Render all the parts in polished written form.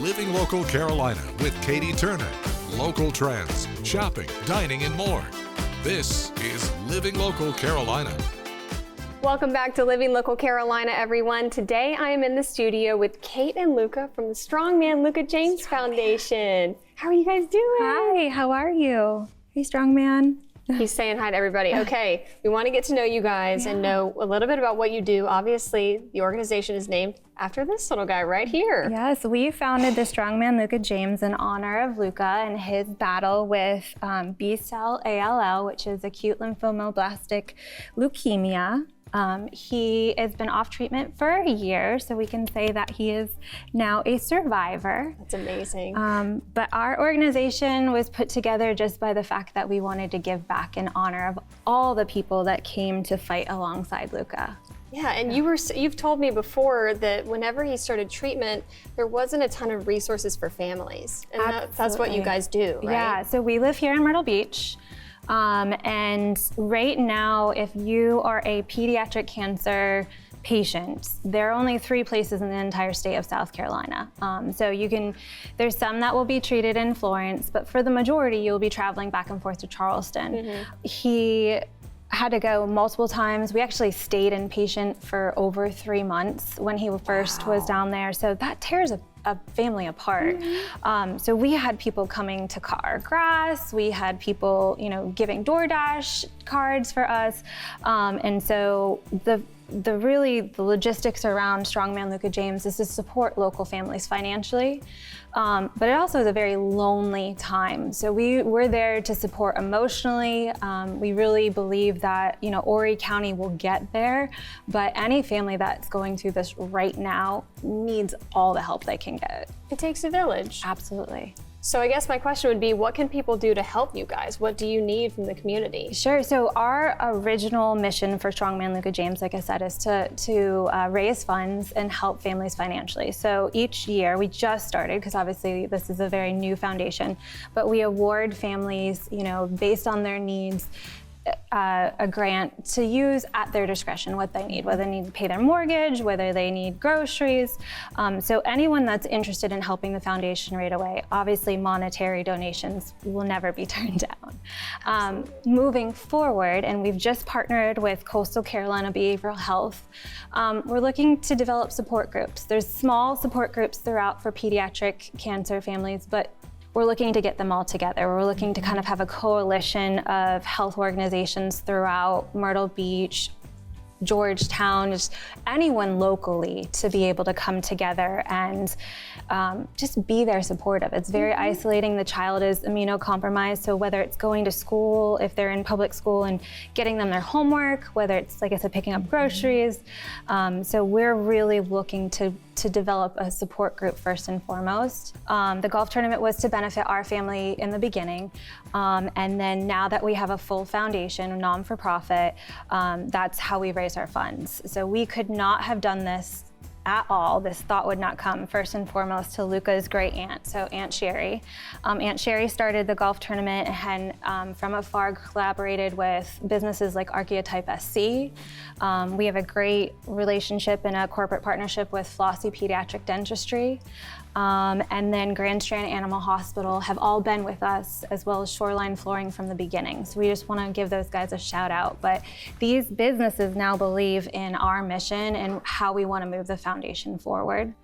Living Local Carolina with Katie Turner. Local trends, shopping, dining, and more. This is Living Local Carolina. Welcome back to Living Local Carolina, everyone. Today I am in the studio with Kate and Luca from the Strongman Luca James Foundation. How are you guys doing? Hi, how are you? Hey, Strongman. He's saying hi to everybody. Okay, we want to get to know you guys and know a little bit about what you do. Obviously, the organization is named after this little guy right here. Yes, we founded the Strongman Luca James in honor of Luca and his battle with B-cell ALL, which is acute lymphomoblastic leukemia. He has been off treatment for a year, so we can say that he is now a survivor. That's amazing. But our organization was put together just by the fact that we wanted to give back in honor of all the people that came to fight alongside Luca. Yeah, and you've told me before that whenever he started treatment, there wasn't a ton of resources for families. And that's what you guys do, right? Yeah, so we live here in Myrtle Beach. And right now, if you are a pediatric cancer patient, there are only 3 places in the entire state of South Carolina. So there's some that will be treated in Florence, but for the majority, you'll be traveling back and forth to Charleston. Mm-hmm. He had to go multiple times. We actually stayed inpatient for over 3 months when he first was down there. So that tears a family apart. Mm-hmm. So we had people coming to cut our grass. We had people, giving DoorDash cards for us. And so the logistics around Strongman Luca James is to support local families financially. But it also is a very lonely time. So we're there to support emotionally. We really believe that, Horry County will get there, but any family that's going through this right now needs all the help they can get. It takes a village. Absolutely. So I guess my question would be, what can people do to help you guys? What do you need from the community? Sure, so our original mission for Strongman Luca James, like I said, is to raise funds and help families financially. So each year, we just started, because obviously this is a very new foundation, but we award families, based on their needs, a grant to use at their discretion what they need, whether they need to pay their mortgage, whether they need groceries. So anyone that's interested in helping the foundation right away, obviously monetary donations will never be turned down. Moving forward, and we've just partnered with Coastal Carolina Behavioral Health, we're looking to develop support groups. There's small support groups throughout for pediatric cancer families, but we're looking to get them all together. We're looking to kind of have a coalition of health organizations throughout Myrtle Beach, Georgetown, just anyone locally to be able to come together and just be there supportive. It's very isolating. The child is immunocompromised, so whether it's going to school, if they're in public school, and getting them their homework, whether it's, like I said, picking up groceries. So we're really looking to develop a support group first and foremost. The golf tournament was to benefit our family in the beginning. And then now that we have a full foundation, non-for-profit, that's how we raise our funds. So we could not have done this at all. This thought would not come first and foremost to Luca's great aunt, so Aunt Sherry. Aunt Sherry started the golf tournament and from afar collaborated with businesses like Archetype SC. We have a great relationship and a corporate partnership with Flossie Pediatric Dentistry. And then Grand Strand Animal Hospital have all been with us, as well as Shoreline Flooring from the beginning. So we just want to give those guys a shout out. But these businesses now believe in our mission and how we want to move the foundation forward.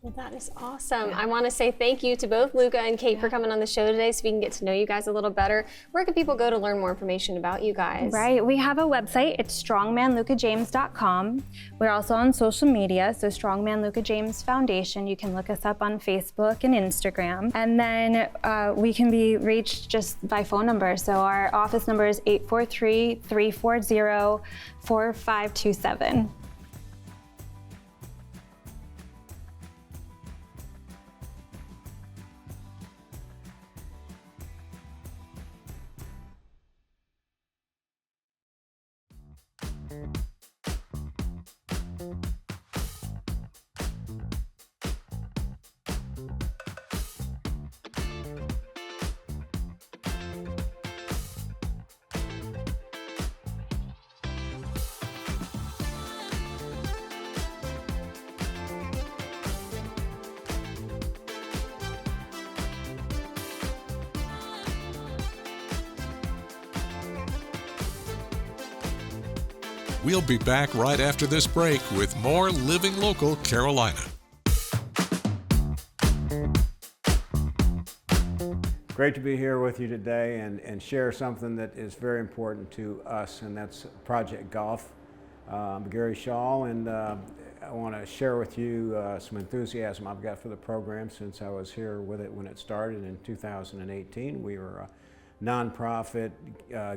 Well, that is awesome. I want to say thank you to both Luca and Kate for coming on the show today so we can get to know you guys a little better. Where can people go to learn more information about you guys? Right, we have a website. It's strongmanlucajames.com. We're also on social media, so Strongman Luca James Foundation. You can look us up on Facebook and Instagram. And then we can be reached just by phone number. So our office number is 843-340-4527. We'll be back right after this break with more Living Local Carolina. Great to be here with you today and share something that is very important to us, and that's Project Golf. I'm Gary Shaw, and I want to share with you some enthusiasm I've got for the program since I was here with it when it started in 2018. We were a nonprofit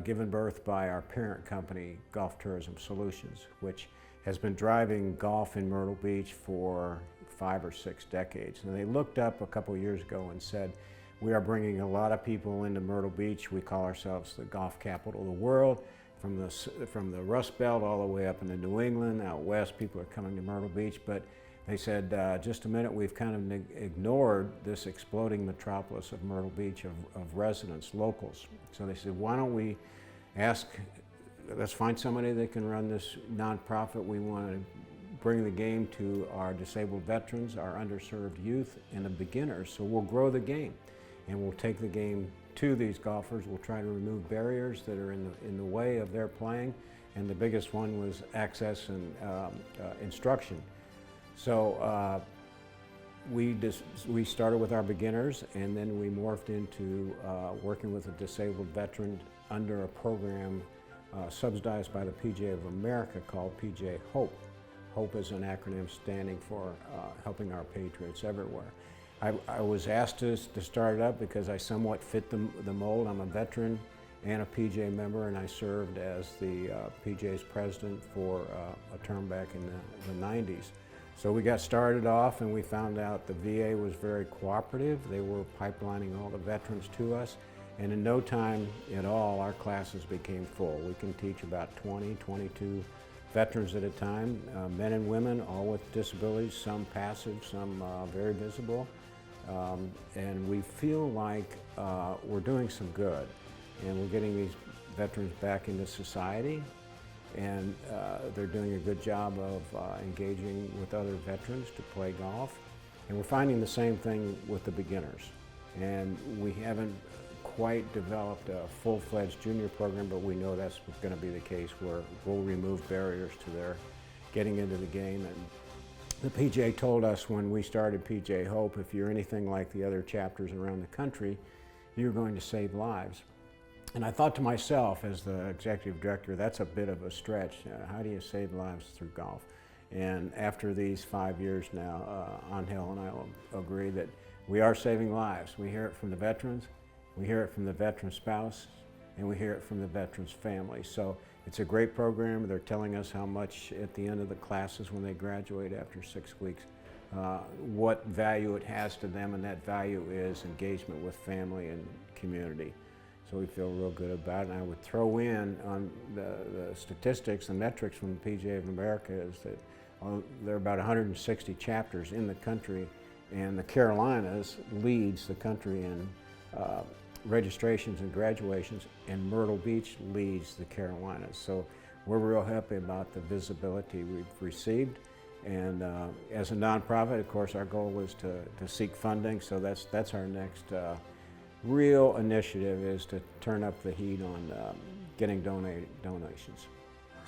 given birth by our parent company, Golf Tourism Solutions, which has been driving golf in Myrtle Beach for 5 or 6 decades. And they looked up a couple of years ago and said, we are bringing a lot of people into Myrtle Beach. We call ourselves the golf capital of the world. From the Rust Belt all the way up into New England, out west, people are coming to Myrtle Beach. But they said, just a minute, we've kind of ignored this exploding metropolis of Myrtle Beach of residents, locals. So they said, why don't we let's find somebody that can run this nonprofit. We want to bring the game to our disabled veterans, our underserved youth, and the beginners. So we'll grow the game, and we'll take the game to these golfers. We'll try to remove barriers that are in the way of their playing, and the biggest one was access and instruction. So we started with our beginners, and then we morphed into working with a disabled veteran under a program subsidized by the PGA of America called PGA Hope. Hope is an acronym standing for Helping Our Patriots Everywhere. I was asked to start it up because I somewhat fit the mold. I'm a veteran and a PGA member, and I served as the PGA's president for a term back in the 90s. So we got started off, and we found out the VA was very cooperative. They were pipelining all the veterans to us, and in no time at all, our classes became full. We can teach about 20, 22 veterans at a time, men and women, all with disabilities, some passive, some very visible. And we feel like we're doing some good, and we're getting these veterans back into society, and they're doing a good job of engaging with other veterans to play golf. And we're finding the same thing with the beginners. And we haven't quite developed a full-fledged junior program, but we know that's going to be the case, where we'll remove barriers to their getting into the game. And the PGA told us when we started PGA Hope, if you're anything like the other chapters around the country, you're going to save lives. And I thought to myself, as the executive director, that's a bit of a stretch. How do you save lives through golf? And after these 5 years now, Angel and I will agree that we are saving lives. We hear it from the veterans, we hear it from the veteran's spouse, and we hear it from the veteran's family. So it's a great program. They're telling us how much at the end of the classes when they graduate after 6 weeks, what value it has to them, and that value is engagement with family and community. So we feel real good about it. And I would throw in on the statistics, the metrics from the PGA of America is that there are about 160 chapters in the country, and the Carolinas leads the country in registrations and graduations, and Myrtle Beach leads the Carolinas. So we're real happy about the visibility we've received. And as a nonprofit, of course, our goal is to seek funding. So that's our next real initiative, is to turn up the heat on getting donations.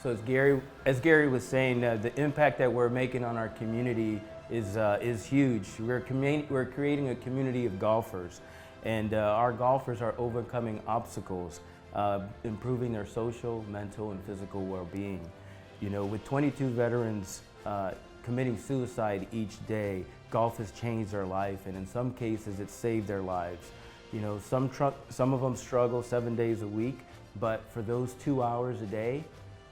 So as Gary was saying, the impact that we're making on our community is huge. We're creating a community of golfers, and our golfers are overcoming obstacles, improving their social, mental, and physical well-being. You know, with 22 veterans committing suicide each day, golf has changed their life, and in some cases, it's saved their lives. You know, some of them struggle 7 days a week, but for those 2 hours a day,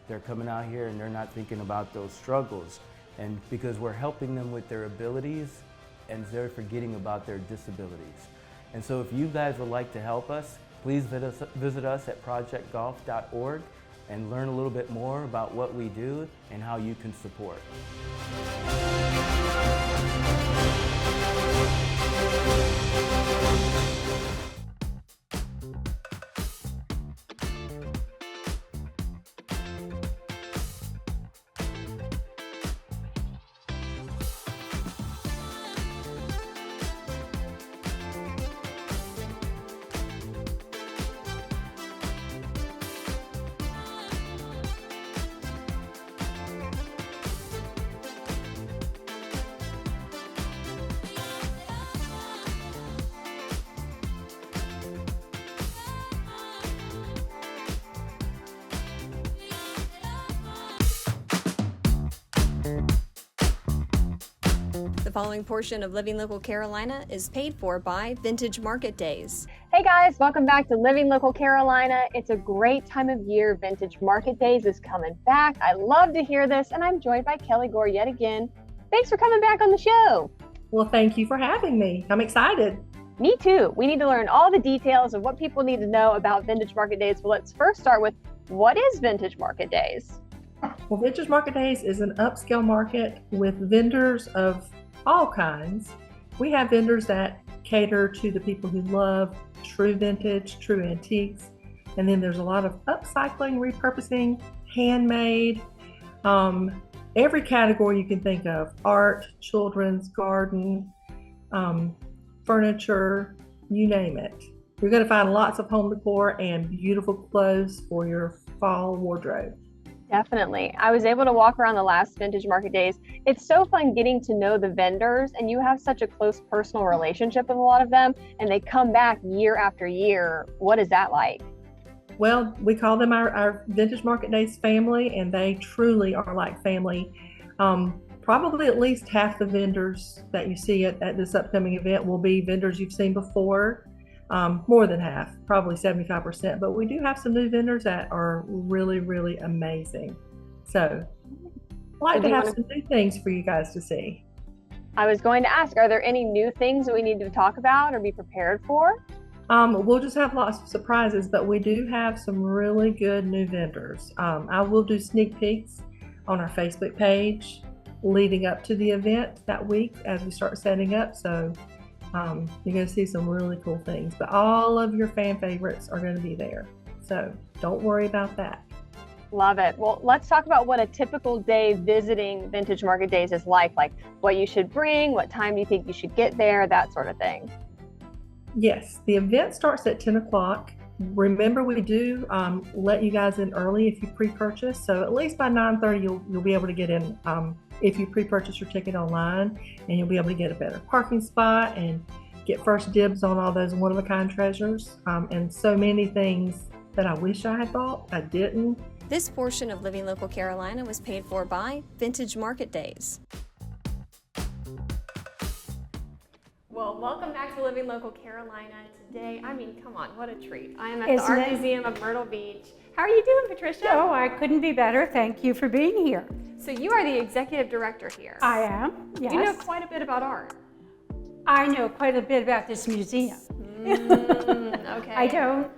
they're coming out here and they're not thinking about those struggles. And because we're helping them with their abilities, and they're forgetting about their disabilities. And so if you guys would like to help us, please visit us at projectgolf.org and learn a little bit more about what we do and how you can support. The following portion of Living Local Carolina is paid for by Vintage Market Days. Hey guys, welcome back to Living Local Carolina. It's a great time of year. Vintage Market Days is coming back. I love to hear this, and I'm joined by Kelly Gore yet again. Thanks for coming back on the show. Well, thank you for having me. I'm excited. Me too. We need to learn all the details of what people need to know about Vintage Market Days. But let's first start with, what is Vintage Market Days? Well, Vintage Market Days is an upscale market with vendors of all kinds. We have vendors that cater to the people who love true vintage, true antiques, and then there's a lot of upcycling, repurposing, handmade, every category you can think of: art, children's, garden, furniture, you name it. You're going to find lots of home decor and beautiful clothes for your fall wardrobe. Definitely. I was able to walk around the last Vintage Market Days. It's so fun getting to know the vendors, and you have such a close personal relationship with a lot of them, and they come back year after year. What is that like? Well, we call them our Vintage Market Days family, and they truly are like family. Probably at least half the vendors that you see at this upcoming event will be vendors you've seen before. More than half, probably 75%, but we do have some new vendors that are really, really amazing. So I'd like to have some new things for you guys to see. I was going to ask, are there any new things that we need to talk about or be prepared for? We'll just have lots of surprises, but we do have some really good new vendors. I will do sneak peeks on our Facebook page leading up to the event that week as we start setting up. So you're going to see some really cool things, but all of your fan favorites are going to be there. So don't worry about that. Love it. Well, let's talk about what a typical day visiting Vintage Market Days is like what you should bring, what time do you think you should get there, that sort of thing. Yes, the event starts at 10 o'clock. Remember, we do let you guys in early if you pre-purchase. So at least by 9:30, you'll be able to get in if you pre-purchase your ticket online, and you'll be able to get a better parking spot and get first dibs on all those one-of-a-kind treasures and so many things that I wish I had bought, I didn't. This portion of Living Local Carolina was paid for by Vintage Market Days. Well, welcome back to Living Local Carolina. Today, I mean, come on, what a treat. I am at the Art Museum of Myrtle Beach. How are you doing, Patricia? Oh, I couldn't be better. Thank you for being here. So you are the executive director here. I am, yes. You know quite a bit about art. I know quite a bit about this museum. Okay. I don't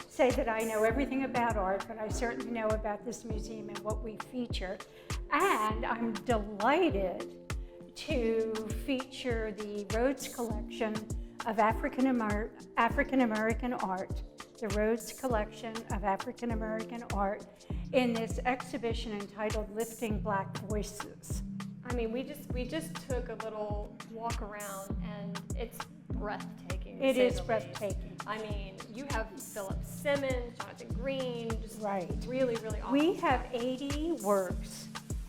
say that I know everything about art, but I certainly know about this museum and what we feature. And I'm delighted to feature the Rhodes Collection of African American art, the Rhodes Collection of African American art, in this exhibition entitled Lifting Black Voices. I mean, we just took a little walk around, and it's breathtaking. It is breathtaking. I mean, you have Philip Simmons, Jonathan Green, just right. Really, really awesome. We have 80 works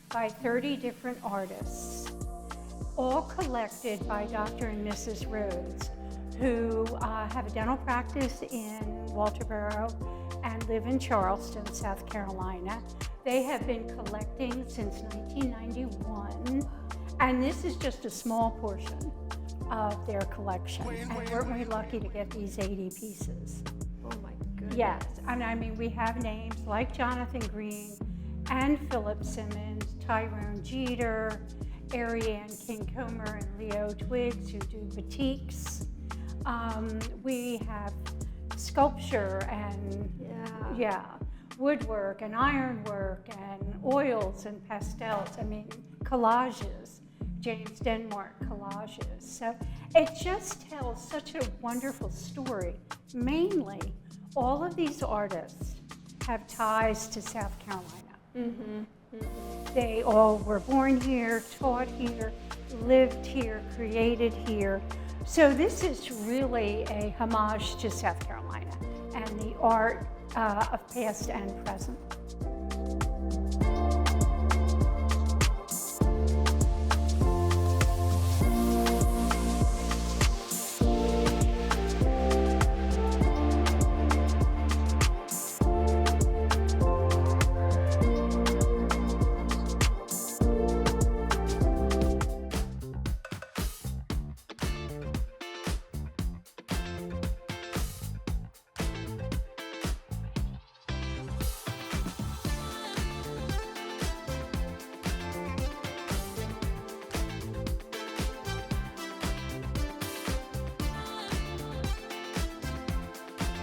by 30 different artists, all collected by Dr. and Mrs. Rhodes, who have a dental practice in Walterboro and live in Charleston, South Carolina. They have been collecting since 1991, and this is just a small portion of their collection. And weren't we lucky to get these 80 pieces? Oh my goodness. Yes, and I mean, we have names like Jonathan Green and Philip Simmons, Tyrone Jeter, Ariane King Comer, and Leo Twiggs, who do batiks. We have sculpture and woodwork and ironwork and oils and pastels. I mean, collages, James Denmark collages. So it just tells such a wonderful story. Mainly, all of these artists have ties to South Carolina. Mm-hmm. They all were born here, taught here, lived here, created here. So this is really a homage to South Carolina and the art of past and present.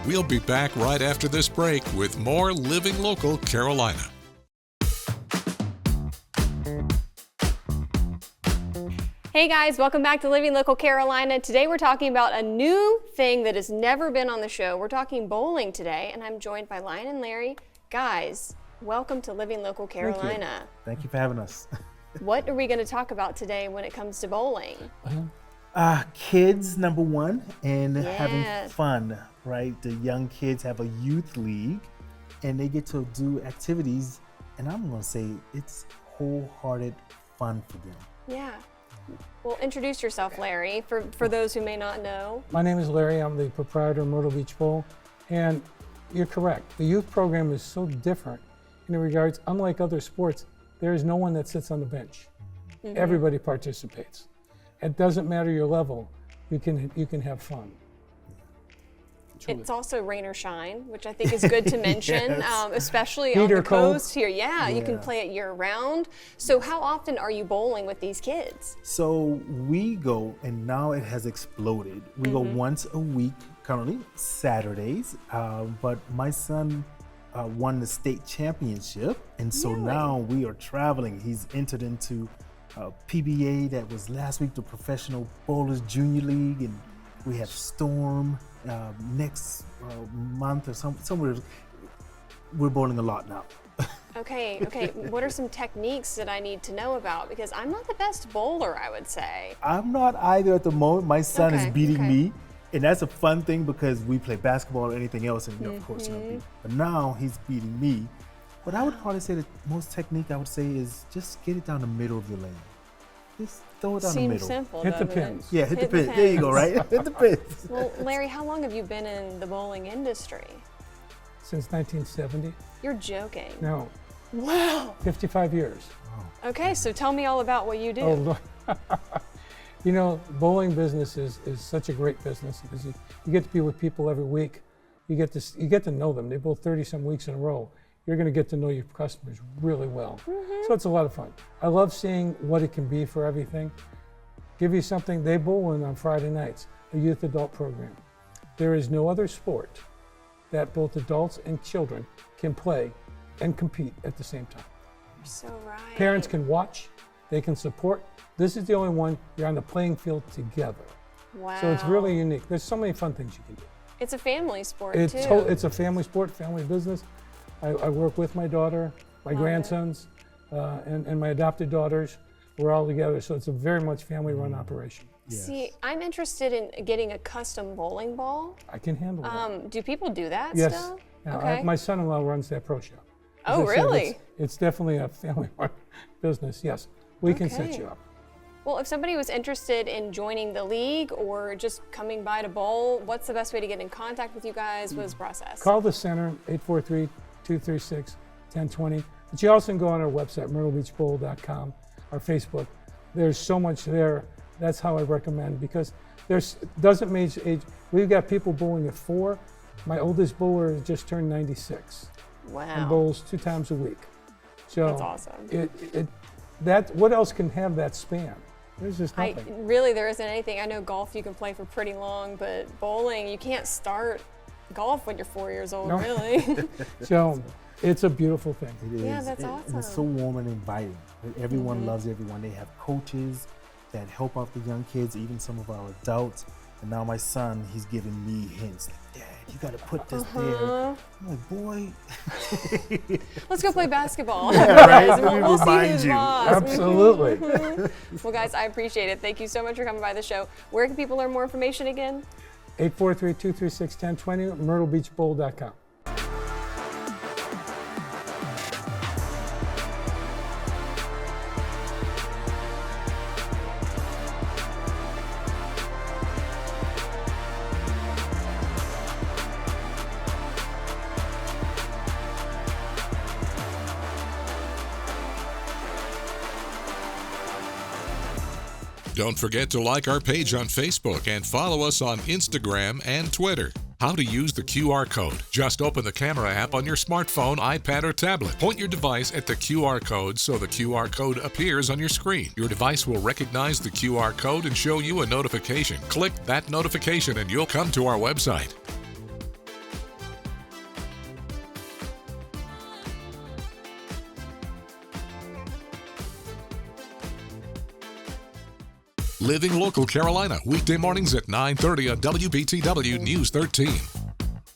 We'll be back right after this break with more Living Local Carolina. Hey guys, welcome back to Living Local Carolina. Today we're talking about a new thing that has never been on the show. We're talking bowling today, and I'm joined by Lion and Larry. Guys, welcome to Living Local Carolina. Thank you for having us. What are we going to talk about today when it comes to bowling? Kids, number one, and having Yes. fun, right? The young kids have a youth league, and they get to do activities, and I'm going to say it's wholehearted fun for them. Yeah. Well, introduce yourself, Larry, for those who may not know. My name is Larry. I'm the proprietor of Myrtle Beach Bowl, and you're correct. The youth program is so different in regards, unlike other sports, there is no one that sits on the bench. Everybody participates. It doesn't matter your level, you can have fun. Truly. It's also rain or shine, which I think is good to mention, Yes. Especially Heat on the or cold. coast here. Yeah, you can play it year round. So how often are you bowling with these kids? So we go, and now it has exploded. We go once a week currently, Saturdays. But my son won the state championship, and so now we are traveling. He's entered into PBA, that was last week, the Professional Bowlers Junior League, and we have Storm next month or somewhere. We're bowling a lot now. Okay. What are some techniques that I need to know about? Because I'm not the best bowler, I would say. I'm not either at the moment. My son is Okay, beating okay. me, and that's a fun thing because we play basketball or anything else, and of course he'll beat. But now he's beating me. But I would probably say the most technique I would say is just get it down the middle of your lane. Just throw it down the Seems middle. simple, Hit the doesn't it? pins. Yeah, hit the pin. There you go, right? Hit the pins. Well, Larry, how long have you been in the bowling industry? Since 1970? You're joking. No, Wow. 55 years. Okay, so tell me all about what you do. Oh, look. You know, bowling business is such a great business because you get to be with people every week. You get to know them. They bowl 30-some weeks in a row. You're going to get to know your customers really well. So it's a lot of fun. I love seeing what it can be for everything. Give you something, they bowl in on Friday nights, a youth adult program. There is no other sport that both adults and children can play and compete at the same time. You're so right. Parents can watch, they can support. This is the only one you're on the playing field together. Wow. So it's really unique. There's so many fun things you can do. It's a family sport It's too. it's a family sport, family business. I work with my daughter, my grandsons, and my adopted daughters. We're all together, so it's a very much family-run operation. See, I'm interested in getting a custom bowling ball. I can handle that. Do people do that Yes. still? Yeah, Okay. my son-in-law runs that pro shop. Oh, As I said, really? It's definitely a family-run business. Yes, we can set Okay. you up. Well, if somebody was interested in joining the league or just coming by to bowl, what's the best way to get in contact with you guys? What is the process? Call the center, 843-236-1020. But you also can go on our website, myrtlebeachbowl.com, our Facebook. There's so much there. That's how I recommend, because doesn't mean age. We've got people bowling at 4. My oldest bowler has just turned 96 and Wow. bowls 2 times a week. So That's awesome. What else can have that span? There's just nothing. Really, there isn't anything. I know golf you can play for pretty long, but bowling, you can't start golf when you're 4 years old, No. really. So it's a beautiful thing. It is. Yeah, that's And it's so awesome. warm and inviting. Everyone loves everyone. They have coaches that help out the young kids, even some of our adults. And now my son, he's giving me hints like, Dad, you got to put this there. I'm like, boy. Let's go play basketball. right? We'll, Let me we'll see remind who's you. boss. Absolutely. Well, guys, I appreciate it. Thank you so much for coming by the show. Where can people learn more information again? 843-236-1020, myrtlebeachbowl.com. Don't forget to like our page on Facebook and follow us on Instagram and Twitter. How to use the QR code. Just open the camera app on your smartphone, iPad, or tablet. Point your device at the QR code so the QR code appears on your screen. Your device will recognize the QR code and show you a notification. Click that notification and you'll come to our website. Living Local Carolina, weekday mornings at 9:30 on WBTW News 13.